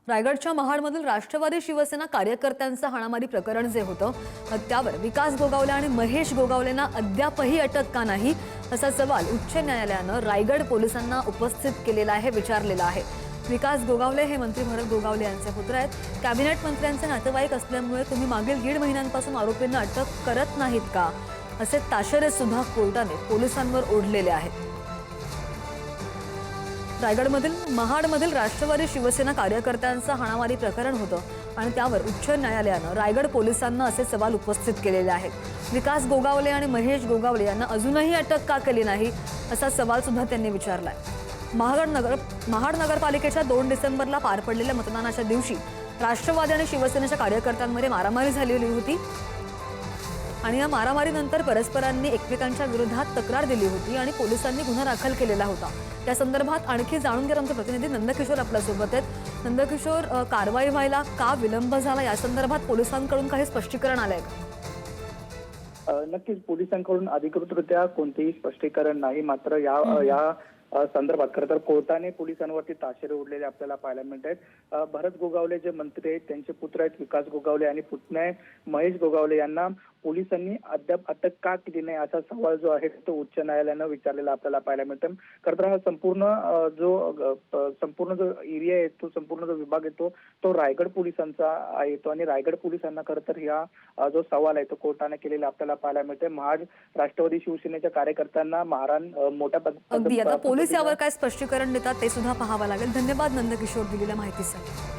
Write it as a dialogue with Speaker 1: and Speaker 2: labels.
Speaker 1: रायगडच्या महाडमधील राष्ट्रवादी शिवसेना कार्यकर्त्यांचं हाणामारी प्रकरण जे होतं त्यावर विकास गोगावले आणि महेश गोगावलेंना अद्यापही अटक का नाही असा सवाल उच्च न्यायालयानं रायगड पोलिसांना उपस्थित केलेला आहे, विचारलेला आहे। विकास गोगावले हे मंत्री भरत गोगावले यांचे पुत्र आहेत। कॅबिनेट मंत्र्यांचे नातेवाईक असल्यामुळे तुम्ही मागील 1.5 महिन्यांपासून आरोपींना अटक करत नाहीत का, असे ताशेरे सुद्धा कोर्टाने पोलिसांवर ओढलेले आहेत। रायगडमधील महाडमधील राष्ट्रवादी शिवसेना कार्यकर्त्यांचं हाणामारी प्रकरण होतं आणि त्यावर उच्च न्यायालयानं रायगड पोलिसांना असे सवाल उपस्थित केलेले आहेत। विकास गोगावले आणि महेश गोगावले यांना अजूनही अटक का केली नाही असा सवाल सुद्धा त्यांनी विचारलाय। महाड नगरपालिकेच्या 2 डिसेंबरला पार पडलेल्या मतदानाच्या दिवशी राष्ट्रवादी आणि शिवसेनेच्या कार्यकर्त्यांमध्ये मारामारी झालेली होती आणि या मारामारीनंतर परस्परांनी एकमेकांच्या विरोधात तक्रार दिली होती आणि पोलिसांनी गुन्हा दाखल केलेला होता। त्या संदर्भात आणखी जाणून घेणार आमचे प्रतिनिधी नंदकिशोर आपल्या सोबत आहेत। नंदकिशोर, कारवाई व्हायला का विलंब झाला या संदर्भात पोलिसांकडून काही स्पष्टीकरण आलंय का?
Speaker 2: नक्कीच पोलिसांकडून अधिकृतरित्या कोणतेही स्पष्टीकरण नाही। मात्र या संदर्भात खरं तर कोर्टाने पोलिसांवरती ताशेरे ओढलेले आपल्याला पाहायला मिळत आहेत। भरत गोगावले जे मंत्री आहेत त्यांचे पुत्र आहेत विकास गोगावले आणि पुतणे महेश गोगावले यांना पोलिसांनी अद्याप अटक का केली नाही असा सवाल जो आहे तो उच्च न्यायालयानं विचारलेला आपल्याला पाहायला मिळतं। खरं तर हा संपूर्ण जो एरिया आहे तो संपूर्ण जो विभाग येतो तो रायगड पोलिसांचा येतो आणि रायगड पोलिसांना खरं तर हा जो सवाल आहे तो कोर्टाने केलेला आपल्याला पाहायला मिळते। महाड राष्ट्रवादी शिवसेनेच्या कार्यकर्त्यांना मारहाण मोठ्या
Speaker 1: पोलीस यावर काय स्पष्टीकरण देतात ते सुद्धा पाहावं लागेल। धन्यवाद नंदकिशोर दिलेल्या माहितीसाठी।